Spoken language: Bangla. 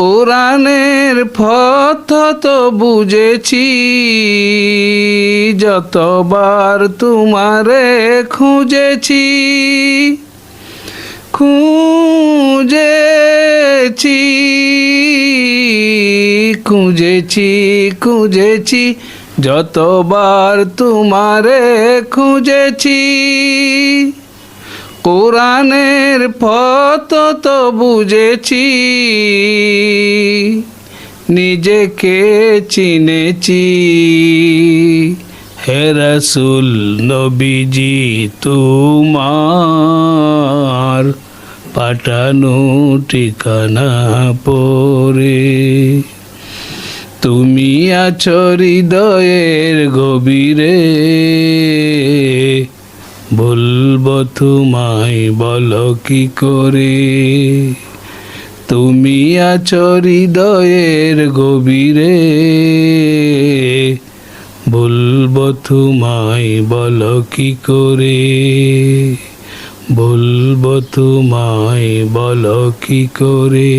কোরআনের পথ তো বুঝেছি, যতবার তোমারে খুঁজেছি, খুঁজেছি খুঁজেছি খুঁজেছি, যতবার তোমারে খুঁজেছি। কোরআনের পথ তো বুঝেছি, নিজেকে চিনেছি। হে রাসূল নবীজি তোমার পাঠানো ঠিকানা পড়ে, তুমি আছো হৃদয়ের গভীরে, বলবো তোমায় বলো কি করে। তুমি আছো হৃদয়ের গভীরে, বলবো তোমায় বলো কি করে, বলবো তোমায় বলো কি করে।